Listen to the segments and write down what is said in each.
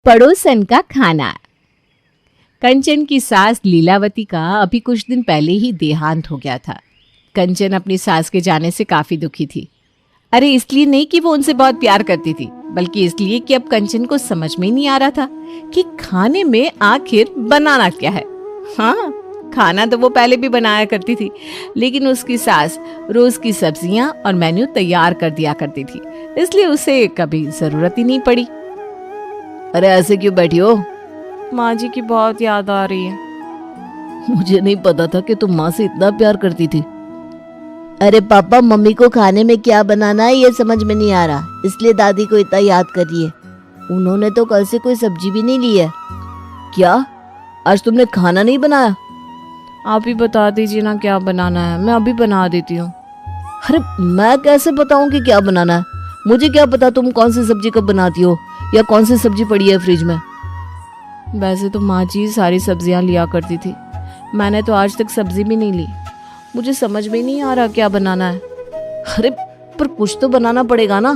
पड़ोसन का खाना। कंचन की सास लीलावती का अभी कुछ दिन पहले ही देहांत हो गया था। कंचन अपनी सास के जाने से काफी दुखी थी। अरे इसलिए नहीं कि वो उनसे बहुत प्यार करती थी, बल्कि इसलिए कि अब कंचन को समझ में ही नहीं आ रहा था कि खाने में आखिर बनाना क्या है। हाँ, खाना तो वो पहले भी बनाया करती थी, लेकिन उसकी सास रोज की सब्जियां और मेन्यू तैयार कर दिया करती थी, इसलिए उसे कभी जरूरत ही नहीं पड़ी। अरे ऐसे क्यों बैठी हो? माँ जी की बहुत याद आ रही है। मुझे नहीं पता था कि तुम माँ से इतना प्यार करती थी। अरे पापा, मम्मी को खाने में क्या बनाना है ये समझ में नहीं आ रहा, इसलिए दादी को इतना याद कर रही है। उन्होंने तो कल से कोई सब्जी भी नहीं ली है। क्या? आज तुमने खाना नहीं बनाया? आप ही बता दीजिए ना क्या बनाना है, मैं अभी बना देती हूँ। अरे मैं कैसे बताऊं कि क्या बनाना है? मुझे क्या पता तुम कौन सी सब्जी कब बनाती हो या कौन सी सब्जी पड़ी है फ्रिज में। वैसे तो माँ जी सारी सब्जियाँ लिया करती थी, मैंने तो आज तक सब्जी भी नहीं ली। मुझे समझ में नहीं आ रहा क्या बनाना है। अरे पर कुछ तो बनाना पड़ेगा ना।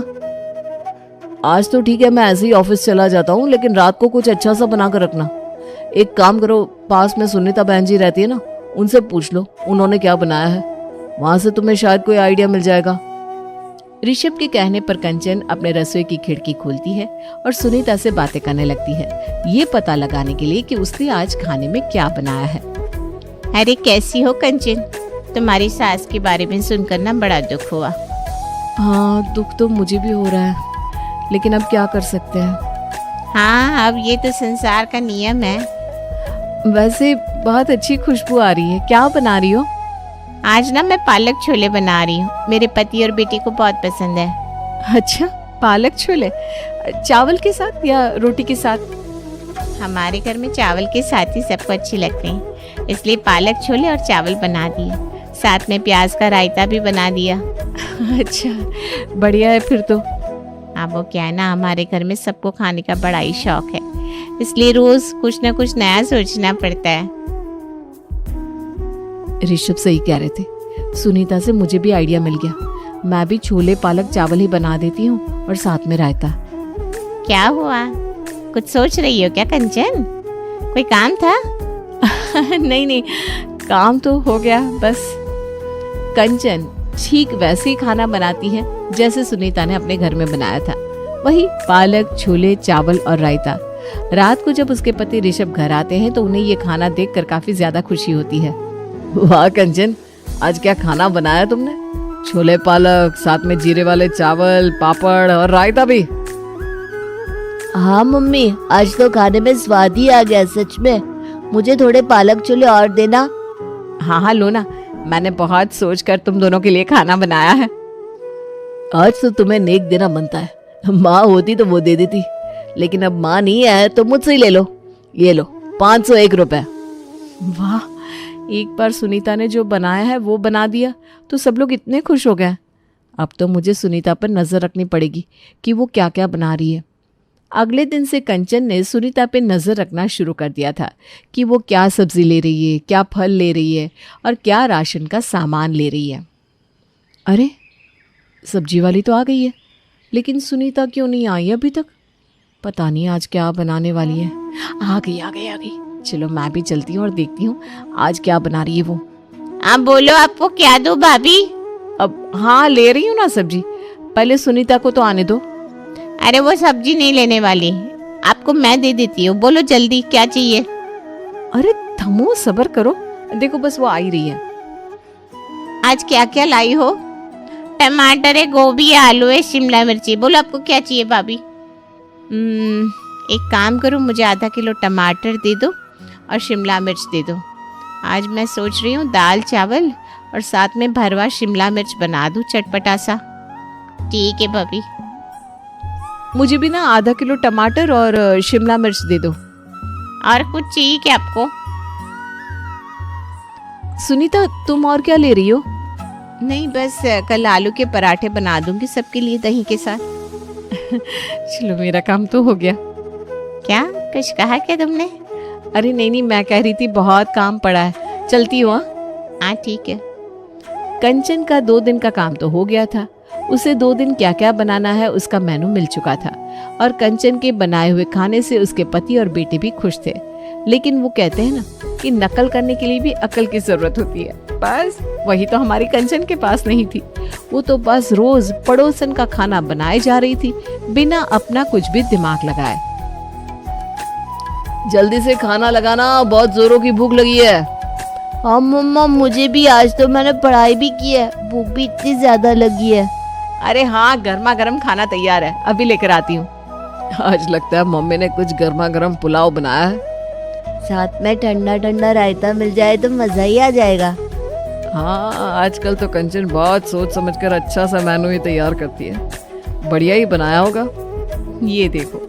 आज तो ठीक है, मैं ऐसे ही ऑफिस चला जाता हूँ, लेकिन रात को कुछ अच्छा सा बना कर रखना। एक काम करो, पास में सुनीता बहन जी रहती है ना, उनसे पूछ लो उन्होंने क्या बनाया है। वहां से तुम्हें शायद कोई आइडिया मिल जाएगा। ऋषभ के कहने पर कंचन अपने रसोई की खिड़की खोलती है और सुनीता से बातें करने लगती है, ये पता लगाने के लिए कि उसने आज खाने में क्या बनाया है। अरे कैसी हो कंचन? तुम्हारी सास के बारे में सुनकर ना बड़ा दुख हुआ। हाँ, दुख तो मुझे भी हो रहा है, लेकिन अब क्या कर सकते हैं। हाँ, अब ये तो संसार का नियम है। वैसे बहुत अच्छी खुशबू आ रही है, क्या बना रही हो? आज ना मैं पालक छोले बना रही हूँ, मेरे पति और बेटी को बहुत पसंद है। अच्छा, पालक छोले चावल के साथ या रोटी के साथ? हमारे घर में चावल के साथ ही सबको अच्छी लगते हैं, इसलिए पालक छोले और चावल बना दिए, साथ में प्याज का रायता भी बना दिया। अच्छा, बढ़िया है फिर तो। हाँ, वो क्या है ना, हमारे घर में सबको खाने का बड़ा ही शौक है, इसलिए रोज कुछ ना कुछ नया सोचना पड़ता है। ऋषभ सही कह रहे थे, सुनीता से मुझे भी आइडिया मिल गया। मैं भी छोले पालक चावल ही बना देती हूँ और साथ में रायता। क्या हुआ, कुछ सोच रही हो क्या कंचन? कोई काम था? नहीं नहीं, काम तो हो गया बस। कंचन ठीक वैसे ही खाना बनाती है जैसे सुनीता ने अपने घर में बनाया था, वही पालक छोले चावल और रायता। रात को जब उसके पति ऋषभ घर आते हैं तो उन्हें ये खाना देखकर काफी ज्यादा खुशी होती है। वाह कंचन, आज क्या खाना बनाया तुमने? छोले पालक, साथ में जीरे वाले चावल, पापड़ और रायता भी। हाँ मम्मी, आज तो खाने में स्वाद ही आ गया सच में। मुझे थोड़े पालक छोले और देना। हाँ हाँ, लो ना, मैंने बहुत सोचकर तुम दोनों के लिए खाना बनाया है। आज तो तुम्हें नेक देना बनता है। माँ होती तो वो दे देती, लेकिन अब माँ नहीं है तो मुझसे ही ले लो। ये लो 501 रुपए। वाह, एक बार सुनीता ने जो बनाया है वो बना दिया तो सब लोग इतने खुश हो गए। अब तो मुझे सुनीता पर नजर रखनी पड़ेगी कि वो क्या क्या बना रही है। अगले दिन से कंचन ने सुनीता पे नजर रखना शुरू कर दिया था कि वो क्या सब्जी ले रही है, क्या फल ले रही है और क्या राशन का सामान ले रही है। अरे सब्जी वाली तो आ गई है, लेकिन सुनीता क्यों नहीं आई अभी तक? पता नहीं आज क्या बनाने वाली है। आ गई आ गई आ गई, चलो मैं भी चलती हूँ और देखती हूँ आज क्या बना रही है वो। आप बोलो, आपको क्या दूं भाभी? अब हाँ, ले रही हूँ ना सब्जी, पहले सुनीता को तो आने दो। अरे वो सब्जी नहीं लेने वाली, आपको मैं दे देती हूँ, बोलो जल्दी क्या चाहिए? अरे थमो, सब्र करो, देखो बस वो आ ही रही है। आज क्या क्या लाई हो? टमाटर है, गोभी है, आलू है, शिमला मिर्ची। बोलो आपको क्या चाहिए भाभी? एक काम करो, मुझे आधा किलो टमाटर दे दो और शिमला मिर्च दे दो। आज मैं सोच रही हूँ दाल चावल और साथ में भरवा शिमला मिर्च बना दूँ, चटपटा सा। ठीक है भाभी। मुझे भी ना आधा किलो टमाटर और शिमला मिर्च दे दो। और कुछ चाहिए क्या आपको? सुनीता, तुम और क्या ले रही हो? नहीं, बस कल आलू के पराठे बना दूंगी सबके लिए दही के साथ। चलो मेरा काम तो हो गया। क्या कुछ कहा क्या तुमने? अरे नहीं नहीं, मैं कह रही थी बहुत काम पड़ा है, चलती हूँ। हाँ ठीक है। कंचन का 2 दिन का काम तो हो गया था उसे 2 दिन क्या क्या बनाना है उसका मेनू मिल चुका था और कंचन के बनाए हुए खाने से उसके पति और बेटे भी खुश थे। लेकिन वो कहते हैं ना कि नकल करने के लिए भी अकल की जरूरत होती है। बस वही तो हमारी कंचन के पास नहीं थी। वो तो बस रोज पड़ोसन का खाना बनाए जा रही थी बिना अपना कुछ भी दिमाग लगाए। जल्दी से खाना लगाना, बहुत जोरों की भूख लगी है। हाँ मम्मा, मुझे भी। आज तो मैंने पढ़ाई भी की है, भूख भी इतनी ज्यादा लगी है। अरे हाँ, गर्मा गर्म खाना तैयार है, अभी लेकर आती हूँ। आज लगता है मम्मी ने कुछ गर्मा गर्म पुलाव बनाया है। साथ में ठंडा ठंडा रायता मिल जाए तो मजा ही आ जाएगा। हाँ, आजकल तो कंचन बहुत सोच समझकर अच्छा सा मेनू ही तैयार करती है। बढ़िया ही बनाया होगा। ये देखो,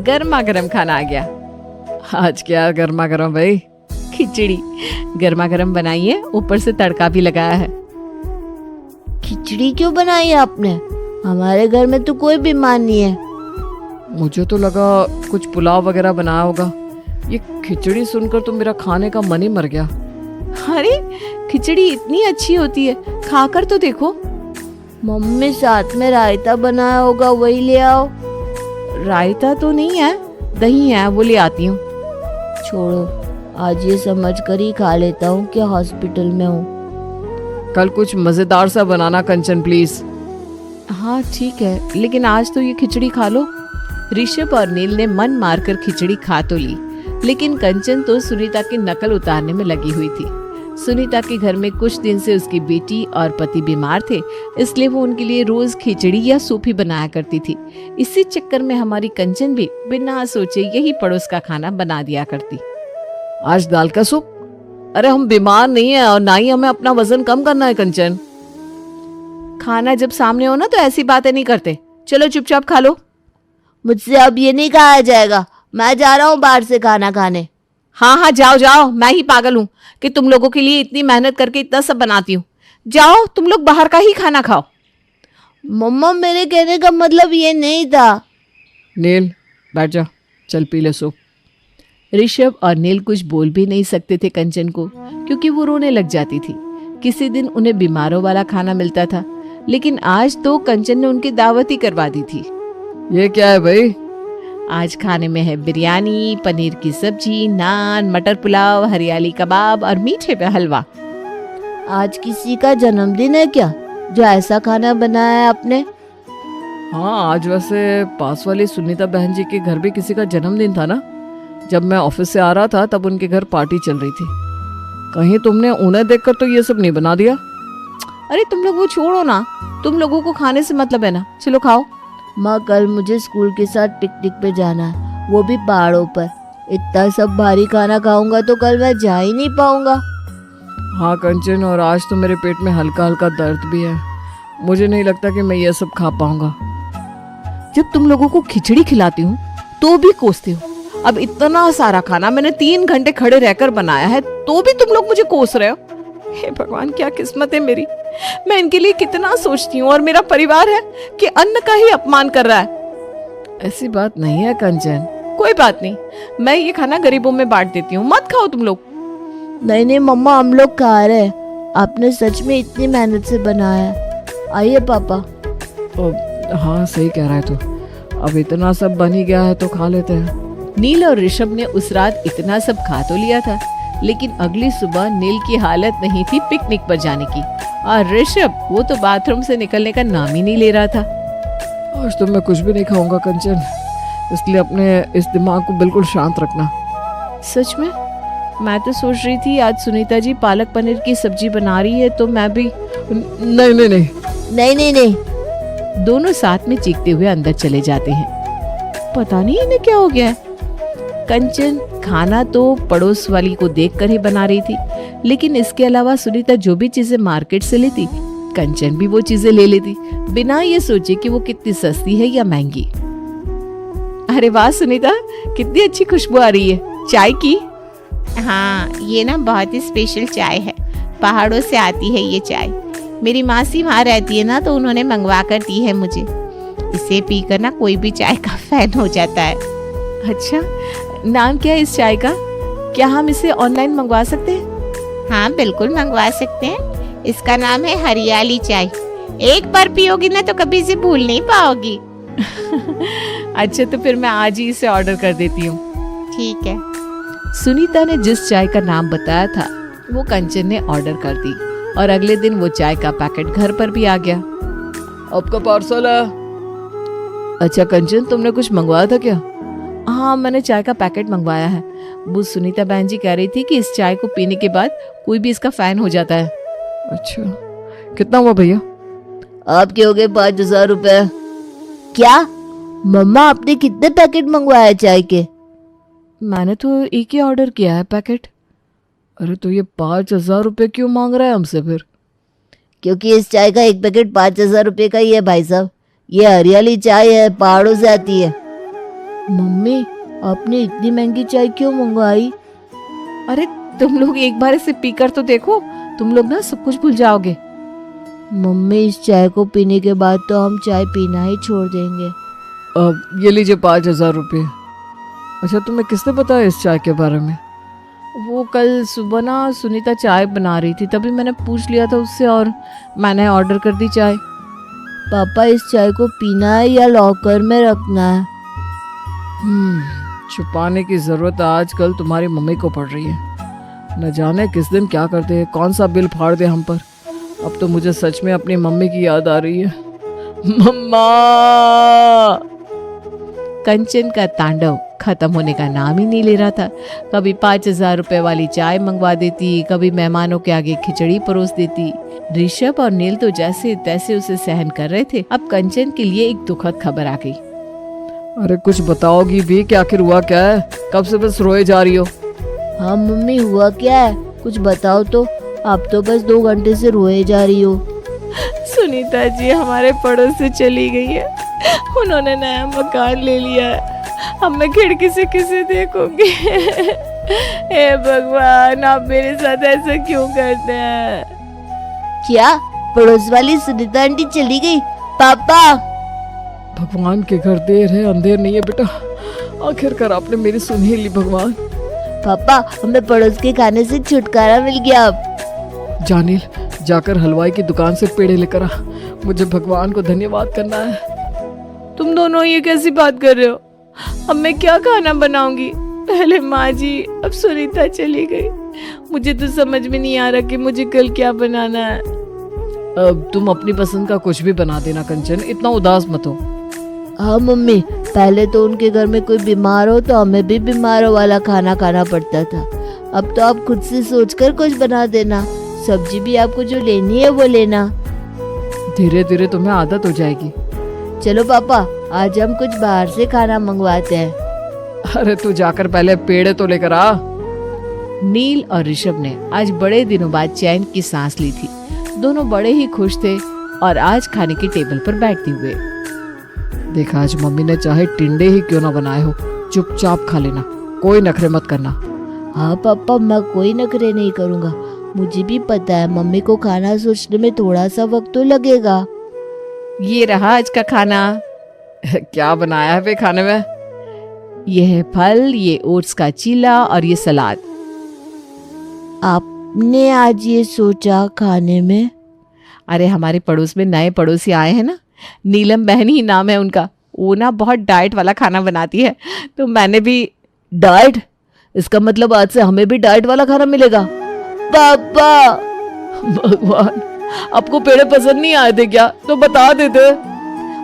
गर्मा गर्म खाना आ गया। आज क्या गर्मा गर्म भाई? खिचड़ी गर्मा गर्म बनाई है, ऊपर से तड़का भी लगाया है। खिचड़ी क्यों बनाई है आपने? हमारे घर में तो कोई बीमार नहीं है। मुझे तो लगा कुछ पुलाव वगैरह बनाया होगा। ये खिचड़ी सुनकर तो मेरा खाने का मन ही मर गया। अरे खिचड़ी इतनी अच्छी होती है, खाकर तो देखो। मम्मी साथ में रायता बनाया होगा, वही ले आओ। रायता तो नहीं है, दही है, वो ले आती हूँ। छोड़ो, आज ये समझ कर ही खा लेता हूँ कि हॉस्पिटल में हूँ। कल कुछ मजेदार सा बनाना कंचन प्लीज। हाँ ठीक है, लेकिन आज तो ये खिचड़ी खा लो। ऋषभ और नील ने मन मारकर खिचड़ी खा तो ली, लेकिन कंचन तो सुनीता की नकल उतारने में लगी हुई थी। सुनीता के घर में कुछ दिन से उसकी बेटी और पति बीमार थे, इसलिए वो उनके लिए रोज खिचड़ी या सूप ही बनाया करती थी। इसी चक्कर में हमारी कंचन भी बिना सोचे यही पड़ोस का खाना बना दिया करती। आज दाल का सूप? अरे हम बीमार नहीं है और ना ही हमें अपना वजन कम करना है कंचन। खाना जब सामने हो ना तो ऐसी बातें नहीं करते। चलो चुपचाप खा लो। मुझसे अब ये नहीं खाया जाएगा, मैं जा रहा हूँ बाहर से खाना खाने। हाँ हाँ जाओ जाओ, मैं ही पागल हूँ कि तुम लोगों के लिए इतनी मेहनत करके इतना सब बनाती हूँ। जाओ तुम लोग बाहर का ही खाना खाओ। मम्मा, मेरे कहने का मतलब ये नहीं था। नील बैठ जा, चल पी ले सूप। ऋषभ और नील कुछ बोल भी नहीं सकते थे कंचन को, क्योंकि वो रोने लग जाती थी। किसी दिन उन्हें बीमारों वाला खाना मिलता था, लेकिन आज तो कंचन ने उनकी दावत ही करवा दी थी। ये क्या है भाई? आज खाने में है बिरयानी, पनीर की सब्जी, नान, मटर पुलाव, हरियाली कबाब और मीठे पे हलवा। आज किसी का जन्मदिन है क्या, जो ऐसा खाना बनाया है आपने? हाँ, आज वैसे पास वाली सुनीता बहन जी के घर भी किसी का जन्मदिन था ना। जब मैं ऑफिस से आ रहा था तब उनके घर पार्टी चल रही थी। कहीं तुमने उन्हें देखकर तो ये सब नहीं बना दिया? अरे तुम लोग वो छोड़ो ना, तुम लोगों को खाने से मतलब है ना। चलो खाओ। माँ, कल मुझे स्कूल के साथ पिकनिक पे जाना है, वो भी पहाड़ों पर। इतना सब भारी खाना खाऊंगा तो कल मैं जा ही नहीं पाऊंगा। हाँ कंचन, और आज तो मेरे पेट में हल्का हल्का दर्द भी है। मुझे नहीं लगता कि मैं ये सब खा पाऊंगा। जब तुम लोगों को खिचड़ी खिलाती हूँ तो भी कोसते हो। अब इतना सारा खाना मैंने 3 घंटे खड़े रहकर बनाया है, तो भी तुम लोग मुझे कोस रहे हो। हे भगवान, क्या किस्मत है मेरी। मैं इनके लिए कितना सोचती हूँ और मेरा परिवार है कि अन्न का ही अपमान कर रहा है। ऐसी बात नहीं है कंचन। कोई बात नहीं, मैं ये खाना गरीबों में बांट देती हूँ, मत खाओ तुम लोग। नहीं नहीं मम्मा, हम लोग खा रहे हैं। आपने सच में इतनी मेहनत से बनाया है। आइए पापा। हाँ सही कह रहा है तू। अब इतना सब बन ही गया है तो खा लेते हैं। नील और ऋषभ ने उस रात इतना सब खा तो लिया था, लेकिन अगली सुबह नील की हालत नहीं थी पिकनिक पर जाने की, और ऋषभ वो तो बाथरूम से निकलने का नाम ही नहीं ले रहा था। आज तो मैं कुछ भी नहीं खाऊंगा कंचन, इसलिए अपने इस दिमाग को बिल्कुल शांत रखना। सच में? मैं तो सोच रही थी आज सुनीता जी पालक पनीर की सब्जी बना रही है तो मैं भी। नहीं नहीं नहीं नहीं नहीं नहीं। दोनों साथ में चीखते हुए अंदर चले जाते हैं। पता नहीं इन्हें क्या हो गया है। कंचन खाना तो पड़ोस वाली को देखकर ही बना रही थी, लेकिन इसके अलावा सुनीता जो भी चीजें मार्केट से लेती, कंचन भी वो चीजें ले लेती, बिना ये सोचे कि वो कितनी सस्ती है या महंगी। अरे वाह सुनीता, कितनी अच्छी खुशबू आ रही है चाय की। हाँ, ये ना बहुत ही स्पेशल चाय है, पहाड़ों से आती है ये चाय। मेरी मासी वहाँ रहती है ना, तो उन्होंने मंगवा कर दी है मुझे। इसे पीकर ना कोई भी चाय का फैन हो जाता है। अच्छा, नाम क्या है इस चाय का? क्या हम इसे ऑनलाइन मंगवा सकते हैं? हाँ बिल्कुल मंगवा सकते हैं। इसका नाम है हरियाली चाय। एक बार पियोगी ना तो कभी इसे भूल नहीं पाओगी। अच्छा तो फिर मैं आज ही इसे ऑर्डर कर देती हूँ। ठीक है। सुनीता ने जिस चाय का नाम बताया था वो कंचन ने ऑर्डर कर दी और अगले दिन वो चाय का पैकेट घर पर भी आ गया। आपका पार्सल है। अच्छा कंचन, तुमने कुछ मंगवाया था क्या? हाँ, मैंने चाय का पैकेट मंगवाया है। वो सुनीता बहन जी कह रही थी कि इस चाय को पीने के बाद कोई भी इसका फैन हो जाता है। अच्छा, कितना हुआ भैया? आपके हो गए 5,000 रुपए। क्या मम्मा, आपने कितने पैकेट मंगवाए चाय के? मैंने तो एक ही ऑर्डर किया है पैकेट। अरे तो ये 5,000 रुपए क्यों मांग रहा है हमसे फिर? क्योंकि इस चाय का एक पैकेट 5,000 रुपए का ही है भाई साहब। ये हरियाली चाय है, पहाड़ों से आती है। मम्मी, आपने इतनी महंगी चाय क्यों मंगवाई? अरे तुम लोग एक बार इसे पीकर तो देखो, तुम लोग ना सब कुछ भूल जाओगे। मम्मी, इस चाय को पीने के बाद तो हम चाय पीना ही छोड़ देंगे। अब ये लीजिए 5,000 रुपये। अच्छा, तुम्हें किसने बताया इस चाय के बारे में? वो कल सुबह ना सुनीता चाय बना रही थी, तभी मैंने पूछ लिया था उससे और मैंने ऑर्डर कर दी चाय। पापा, इस चाय को पीना है या लॉकर में रखना है? छुपाने की जरूरत आजकल तुम्हारी मम्मी को पड़ रही है। न जाने किस दिन क्या करते हैं, कौन सा बिल फाड़ दे हम पर। अब तो मुझे सच में अपनी मम्मी की याद आ रही है। मम्मा! कंचन का तांडव खत्म होने का नाम ही नहीं ले रहा था। कभी 5,000 रुपए वाली चाय मंगवा देती, कभी मेहमानों के आगे खिचड़ी परोस देती। ऋषभ और नील तो जैसे तैसे उसे सहन कर रहे थे। अब कंचन के लिए एक दुखद खबर आ गई। अरे कुछ बताओगी भी कि आखिर हुआ क्या है? कब से बस रोए जा रही हो। हाँ मम्मी, हुआ क्या है? कुछ बताओ तो। आप तो बस 2 घंटे से रोए जा रही हो। सुनीता जी हमारे पड़ोस से चली गई है। उन्होंने नया मकान ले लिया है। अब मैं खिड़की से किसे देखूंगी? हे भगवान, आप मेरे साथ ऐसा क्यों करते हैं? क्या पड़ोस वाली सुनीता आंटी चली गई? पापा! भगवान के घर देर है अंधेर नहीं है बेटा। आखिरकार आपने मेरी सुन ही ली भगवान। पापा, हमें पड़ोस के खाने से छुटकारा मिल गया। अब जानिल, जाकर हलवाई की दुकान से पेड़े लेकर आ। मुझे भगवान को धन्यवाद करना है। तुम दोनों ये कैसी बात कर रहे हो? अब मैं क्या खाना बनाऊंगी? पहले माँ जी, अब सुनीता चली गई। मुझे तो समझ में नहीं आ रहा कि मुझे कल क्या बनाना है। अब तुम अपनी पसंद का कुछ भी बना देना कंचन, इतना उदास मत हो। हाँ मम्मी, पहले तो उनके घर में कोई बीमार हो तो हमें भी बीमारों वाला खाना खाना पड़ता था। अब तो आप खुद से सोचकर कुछ बना देना। सब्जी भी आपको जो लेनी है वो लेना। धीरे धीरे तुम्हें आदत हो जाएगी। चलो पापा, आज हम कुछ बाहर से खाना मंगवाते हैं। अरे तू जाकर पहले पेड़े तो लेकर आ। नील और ऋषभ ने आज बड़े दिनों बाद चैन की सांस ली थी। दोनों बड़े ही खुश थे और आज खाने की टेबल पर बैठते हुए। देखा, आज मम्मी ने चाहे टिंडे ही क्यों ना बनाए हो, चुपचाप खा लेना, कोई नखरे मत करना। हाँ पापा, मैं कोई नखरे नहीं करूँगा। मुझे भी पता है मम्मी को खाना सोचने में थोड़ा सा वक्त तो लगेगा। ये रहा आज का खाना। क्या बनाया है वे खाने में? ये है फल, ये ओट्स का चीला और ये सलाद। आपने आज ये सोचा खाने में? अरे हमारे पड़ोस में नए पड़ोसी आए हैं ना, नीलम बहन ही नाम है उनका। वो ना बहुत डाइट वाला खाना बनाती है, तो मैंने भी। डाइट? इसका मतलब आज से हमें भी डाइट वाला खाना मिलेगा? पापा! भगवान, आपको पेड़े पसंद नहीं आए थे क्या? तो बता देते।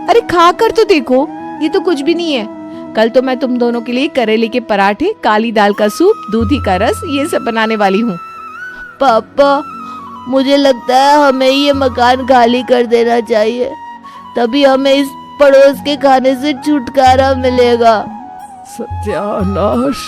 अरे खा कर तो देखो, ये तो कुछ भी नहीं है। कल तो मैं तुम दोनों के लिए करेले के पराठे, काली दाल का सूप, दूधी का रस, ये सब बनाने वाली हूँ। पापा, मुझे लगता है हमें ये मकान खाली कर देना चाहिए, तभी हमें इस पड़ोस के खाने से छुटकारा मिलेगा। सत्यानाश।